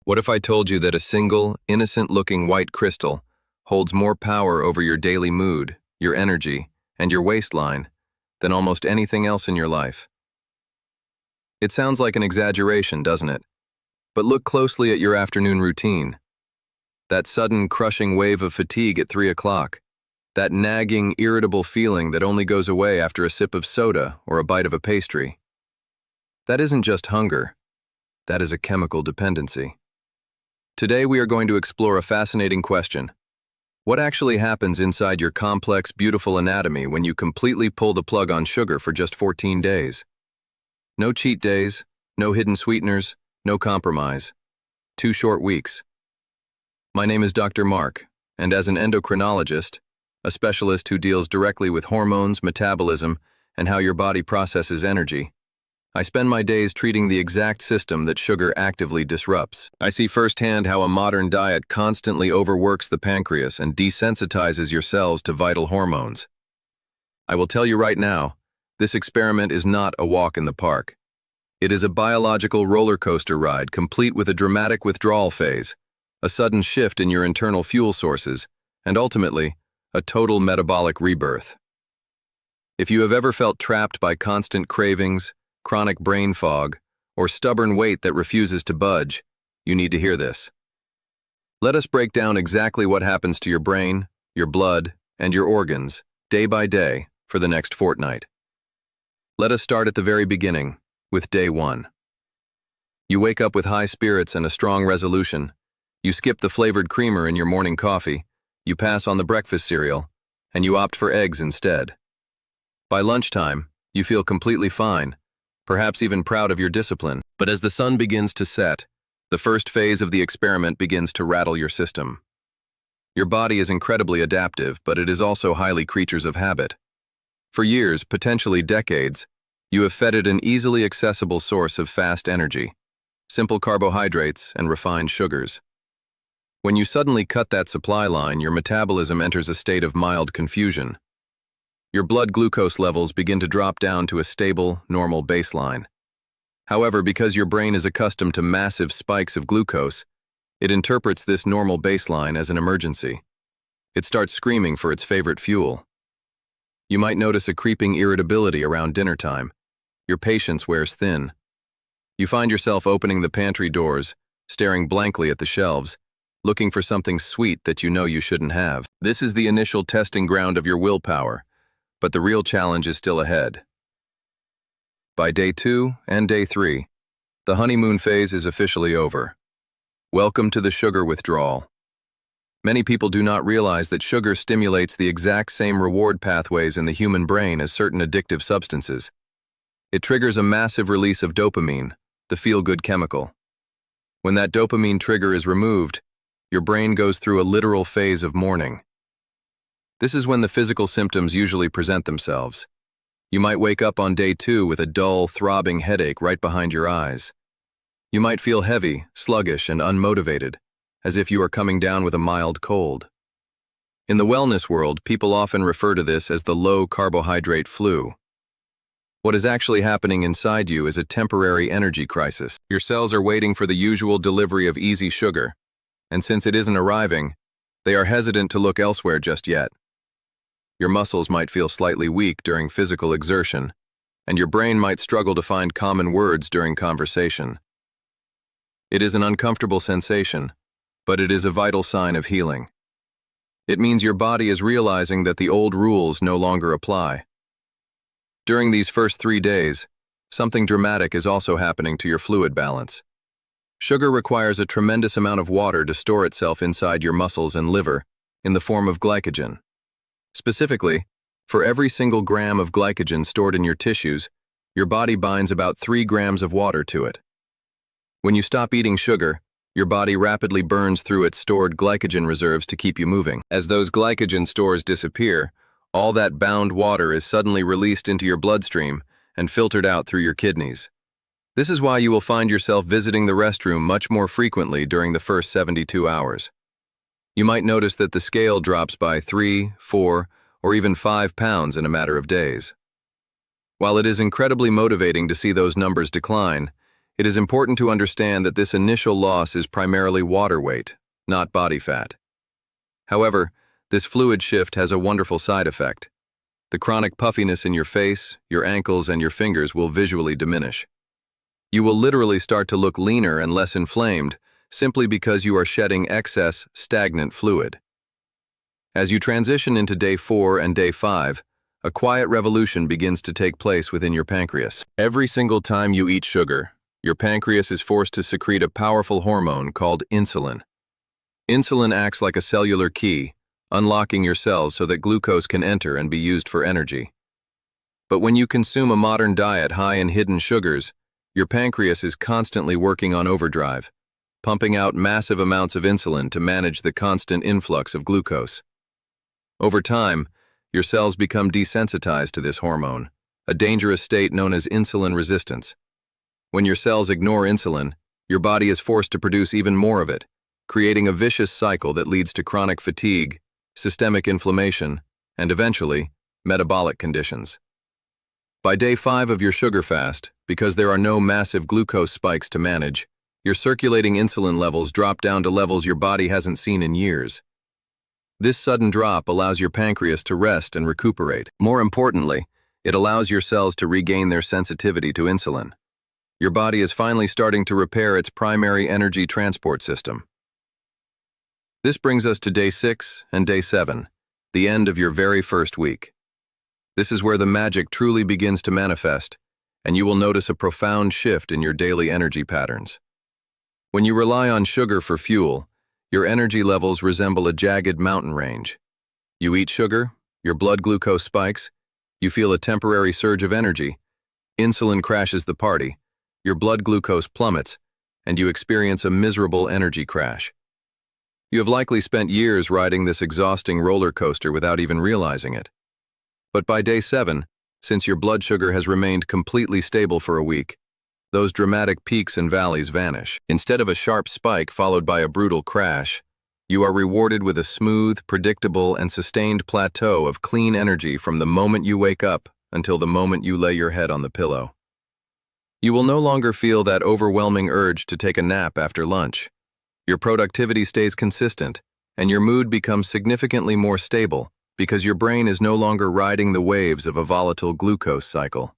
What if I told you that a single, innocent-looking white crystal holds more power over your daily mood, your energy, and your waistline than almost anything else in your life? It sounds like an exaggeration, doesn't it? But look closely at your afternoon routine. That sudden, crushing wave of fatigue at 3 o'clock. That nagging, irritable feeling that only goes away after a sip of soda or a bite of a pastry. That isn't just hunger. That is a chemical dependency. Today we are going to explore a fascinating question. What actually happens inside your complex, beautiful anatomy when you completely pull the plug on sugar for just 14 days? No cheat days, no hidden sweeteners, no compromise. 2 short weeks. My name is Dr. Mark, and as an endocrinologist, a specialist who deals directly with hormones, metabolism, and how your body processes energy, I spend my days treating the exact system that sugar actively disrupts. I see firsthand how a modern diet constantly overworks the pancreas and desensitizes your cells to vital hormones. I will tell you right now, this experiment is not a walk in the park. It is a biological roller coaster ride complete with a dramatic withdrawal phase, a sudden shift in your internal fuel sources, and ultimately, a total metabolic rebirth. If you have ever felt trapped by constant cravings, chronic brain fog, or stubborn weight that refuses to budge, you need to hear this. Let us break down exactly what happens to your brain, your blood, and your organs, day by day, for the next fortnight. Let us start at the very beginning, with day 1. You wake up with high spirits and a strong resolution. You skip the flavored creamer in your morning coffee, you pass on the breakfast cereal, and you opt for eggs instead. By lunchtime, you feel completely fine, perhaps even proud of your discipline. But as the sun begins to set, the first phase of the experiment begins to rattle your system. Your body is incredibly adaptive, but it is also highly creatures of habit. For years, potentially decades, you have fed it an easily accessible source of fast energy, simple carbohydrates and refined sugars. When you suddenly cut that supply line, your metabolism enters a state of mild confusion. Your blood glucose levels begin to drop down to a stable, normal baseline. However, because your brain is accustomed to massive spikes of glucose, it interprets this normal baseline as an emergency. It starts screaming for its favorite fuel. You might notice a creeping irritability around dinner time. Your patience wears thin. You find yourself opening the pantry doors, staring blankly at the shelves, looking for something sweet that you know you shouldn't have. This is the initial testing ground of your willpower. But the real challenge is still ahead. By day 2 and day 3, the honeymoon phase is officially over. Welcome to the sugar withdrawal. Many people do not realize that sugar stimulates the exact same reward pathways in the human brain as certain addictive substances. It triggers a massive release of dopamine, the feel-good chemical. When that dopamine trigger is removed, your brain goes through a literal phase of mourning. This is when the physical symptoms usually present themselves. You might wake up on day 2 with a dull, throbbing headache right behind your eyes. You might feel heavy, sluggish, and unmotivated, as if you are coming down with a mild cold. In the wellness world, people often refer to this as the low-carbohydrate flu. What is actually happening inside you is a temporary energy crisis. Your cells are waiting for the usual delivery of easy sugar, and since it isn't arriving, they are hesitant to look elsewhere just yet. Your muscles might feel slightly weak during physical exertion, and your brain might struggle to find common words during conversation. It is an uncomfortable sensation, but it is a vital sign of healing. It means your body is realizing that the old rules no longer apply. During these first 3 days, something dramatic is also happening to your fluid balance. Sugar requires a tremendous amount of water to store itself inside your muscles and liver in the form of glycogen. Specifically, for every single gram of glycogen stored in your tissues, your body binds about 3 grams of water to it. When you stop eating sugar, your body rapidly burns through its stored glycogen reserves to keep you moving. As those glycogen stores disappear, all that bound water is suddenly released into your bloodstream and filtered out through your kidneys. This is why you will find yourself visiting the restroom much more frequently during the first 72 hours. You might notice that the scale drops by 3, 4, or even 5 pounds in a matter of days. While it is incredibly motivating to see those numbers decline, It is important to understand that this initial loss is primarily water weight, not body fat. However, this fluid shift has a wonderful side effect. The chronic puffiness in your face, your ankles, and your fingers will visually diminish. You will literally start to look leaner and less inflamed simply because you are shedding excess, stagnant fluid. As you transition into day 4 and day 5, a quiet revolution begins to take place within your pancreas. Every single time you eat sugar, your pancreas is forced to secrete a powerful hormone called insulin. Insulin acts like a cellular key, unlocking your cells so that glucose can enter and be used for energy. But when you consume a modern diet high in hidden sugars, your pancreas is constantly working on overdrive, pumping out massive amounts of insulin to manage the constant influx of glucose. Over time, your cells become desensitized to this hormone, a dangerous state known as insulin resistance. When your cells ignore insulin, your body is forced to produce even more of it, creating a vicious cycle that leads to chronic fatigue, systemic inflammation, and eventually, metabolic conditions. By day 5 of your sugar fast, because there are no massive glucose spikes to manage, your circulating insulin levels drop down to levels your body hasn't seen in years. This sudden drop allows your pancreas to rest and recuperate. More importantly, it allows your cells to regain their sensitivity to insulin. Your body is finally starting to repair its primary energy transport system. This brings us to day 6 and day 7, the end of your very first week. This is where the magic truly begins to manifest, and you will notice a profound shift in your daily energy patterns. When you rely on sugar for fuel, your energy levels resemble a jagged mountain range. You eat sugar, your blood glucose spikes, you feel a temporary surge of energy, insulin crashes the party, your blood glucose plummets, and you experience a miserable energy crash. You have likely spent years riding this exhausting roller coaster without even realizing it. But by day 7, since your blood sugar has remained completely stable for a week, those dramatic peaks and valleys vanish. Instead of a sharp spike followed by a brutal crash, you are rewarded with a smooth, predictable, and sustained plateau of clean energy from the moment you wake up until the moment you lay your head on the pillow. You will no longer feel that overwhelming urge to take a nap after lunch. Your productivity stays consistent, and your mood becomes significantly more stable because your brain is no longer riding the waves of a volatile glucose cycle.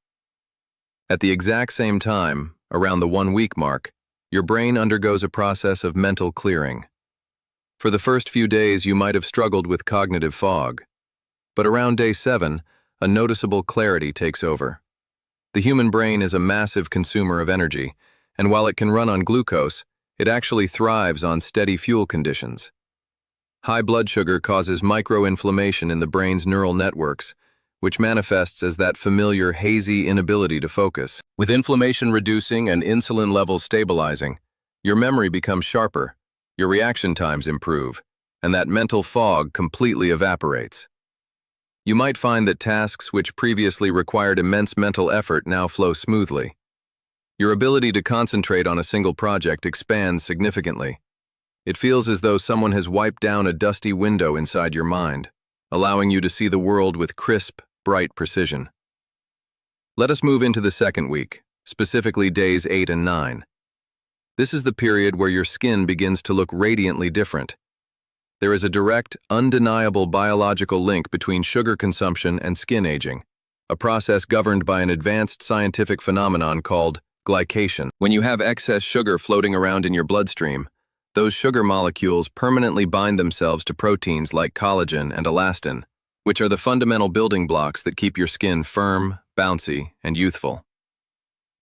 At the exact same time, around the 1-week mark, your brain undergoes a process of mental clearing. For the first few days, you might have struggled with cognitive fog, but around day 7, a noticeable clarity takes over. The human brain is a massive consumer of energy, and while it can run on glucose, it actually thrives on steady fuel conditions. High blood sugar causes microinflammation in the brain's neural networks, which manifests as that familiar hazy inability to focus. With inflammation reducing and insulin levels stabilizing, your memory becomes sharper, your reaction times improve, and that mental fog completely evaporates. You might find that tasks which previously required immense mental effort now flow smoothly. Your ability to concentrate on a single project expands significantly. It feels as though someone has wiped down a dusty window inside your mind, allowing you to see the world with crisp, bright precision. Let us move into the second week, specifically days 8 and 9. This is the period where your skin begins to look radiantly different. There is a direct, undeniable biological link between sugar consumption and skin aging, a process governed by an advanced scientific phenomenon called glycation. When you have excess sugar floating around in your bloodstream, those sugar molecules permanently bind themselves to proteins like collagen and elastin, which are the fundamental building blocks that keep your skin firm, bouncy, and youthful.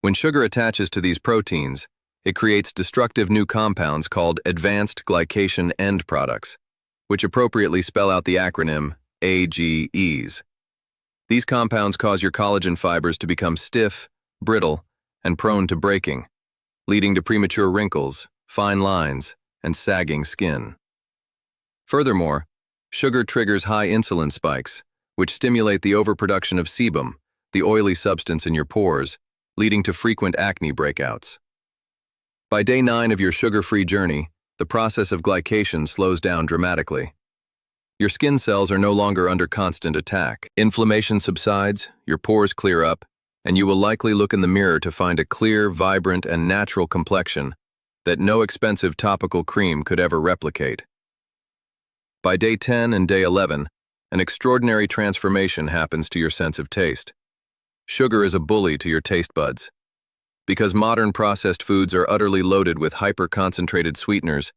When sugar attaches to these proteins, it creates destructive new compounds called advanced glycation end products, which appropriately spell out the acronym AGEs. These compounds cause your collagen fibers to become stiff, brittle, and prone to breaking, leading to premature wrinkles, fine lines, and sagging skin. Furthermore, sugar triggers high insulin spikes, which stimulate the overproduction of sebum, the oily substance in your pores, leading to frequent acne breakouts. By day 9 of your sugar-free journey, the process of glycation slows down dramatically. Your skin cells are no longer under constant attack. Inflammation subsides, your pores clear up, and you will likely look in the mirror to find a clear, vibrant, and natural complexion that no expensive topical cream could ever replicate. By day 10 and day 11, an extraordinary transformation happens to your sense of taste. Sugar is a bully to your taste buds. Because modern processed foods are utterly loaded with hyper-concentrated sweeteners,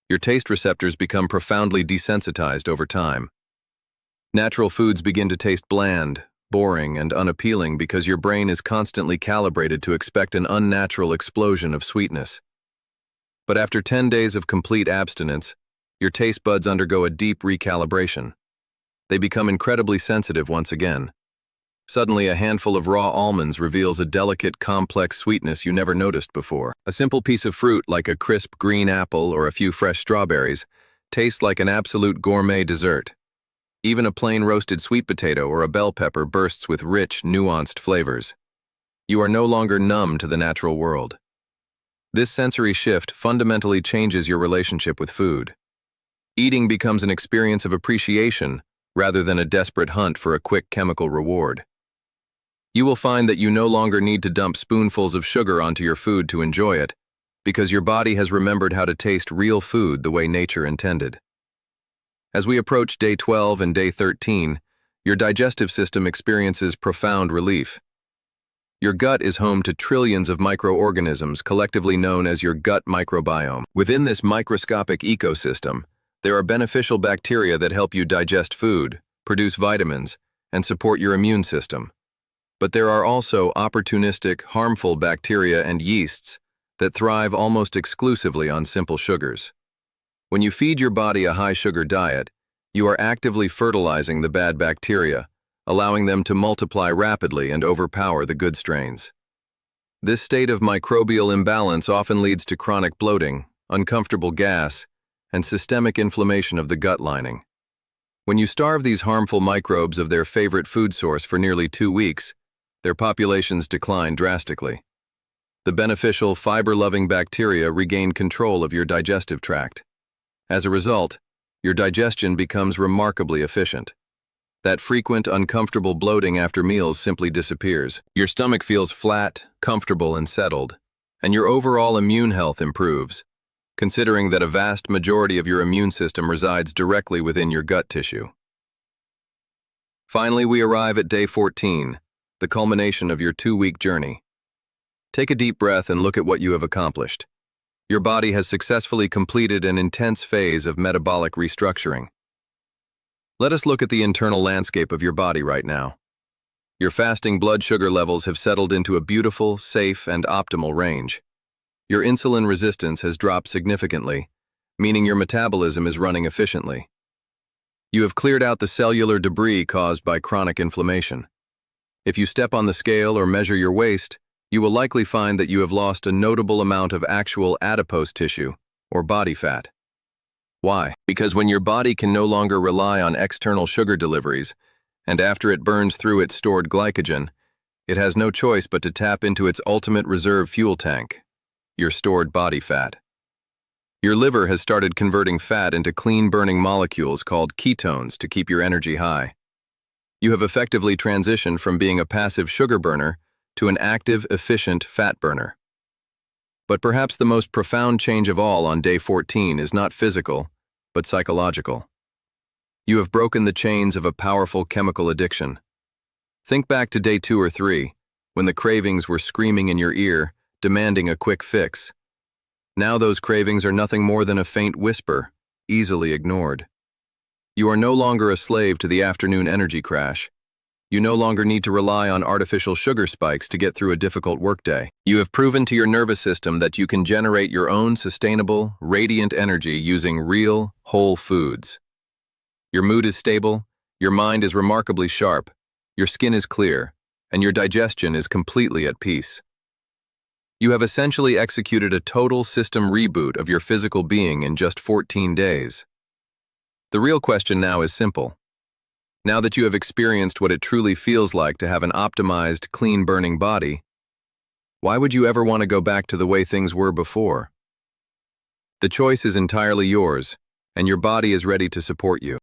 your taste receptors become profoundly desensitized over time. Natural foods begin to taste bland, boring, and unappealing because your brain is constantly calibrated to expect an unnatural explosion of sweetness. But after 10 days of complete abstinence, your taste buds undergo a deep recalibration. They become incredibly sensitive once again. Suddenly, a handful of raw almonds reveals a delicate, complex sweetness you never noticed before. A simple piece of fruit like a crisp green apple or a few fresh strawberries tastes like an absolute gourmet dessert. Even a plain roasted sweet potato or a bell pepper bursts with rich, nuanced flavors. You are no longer numb to the natural world. This sensory shift fundamentally changes your relationship with food. Eating becomes an experience of appreciation rather than a desperate hunt for a quick chemical reward. You will find that you no longer need to dump spoonfuls of sugar onto your food to enjoy it, because your body has remembered how to taste real food the way nature intended. As we approach day 12 and day 13, your digestive system experiences profound relief. Your gut is home to trillions of microorganisms collectively known as your gut microbiome. Within this microscopic ecosystem, there are beneficial bacteria that help you digest food, produce vitamins, and support your immune system. But there are also opportunistic, harmful bacteria and yeasts that thrive almost exclusively on simple sugars. When you feed your body a high-sugar diet, you are actively fertilizing the bad bacteria, allowing them to multiply rapidly and overpower the good strains. This state of microbial imbalance often leads to chronic bloating, uncomfortable gas, and systemic inflammation of the gut lining. When you starve these harmful microbes of their favorite food source for nearly 2 weeks, their populations decline drastically. The beneficial, fiber-loving bacteria regain control of your digestive tract. As a result, your digestion becomes remarkably efficient. That frequent, uncomfortable bloating after meals simply disappears. Your stomach feels flat, comfortable, and settled, and your overall immune health improves, considering that a vast majority of your immune system resides directly within your gut tissue. Finally, we arrive at day 14, the culmination of your 2-week journey. Take a deep breath and look at what you have accomplished. Your body has successfully completed an intense phase of metabolic restructuring. Let us look at the internal landscape of your body right now. Your fasting blood sugar levels have settled into a beautiful, safe, and optimal range. Your insulin resistance has dropped significantly, meaning your metabolism is running efficiently. You have cleared out the cellular debris caused by chronic inflammation. If you step on the scale or measure your waist, you will likely find that you have lost a notable amount of actual adipose tissue, or body fat. Why? Because when your body can no longer rely on external sugar deliveries, and after it burns through its stored glycogen, it has no choice but to tap into its ultimate reserve fuel tank, your stored body fat. Your liver has started converting fat into clean-burning molecules called ketones to keep your energy high. You have effectively transitioned from being a passive sugar burner to an active, efficient fat burner. But perhaps the most profound change of all on day 14 is not physical, but psychological. You have broken the chains of a powerful chemical addiction. Think back to day 2 or 3, when the cravings were screaming in your ear, demanding a quick fix. Now those cravings are nothing more than a faint whisper, easily ignored. You are no longer a slave to the afternoon energy crash. You no longer need to rely on artificial sugar spikes to get through a difficult workday. You have proven to your nervous system that you can generate your own sustainable, radiant energy using real, whole foods. Your mood is stable, your mind is remarkably sharp, your skin is clear, and your digestion is completely at peace. You have essentially executed a total system reboot of your physical being in just 14 days. The real question now is simple. Now that you have experienced what it truly feels like to have an optimized, clean-burning body, why would you ever want to go back to the way things were before? The choice is entirely yours, and your body is ready to support you.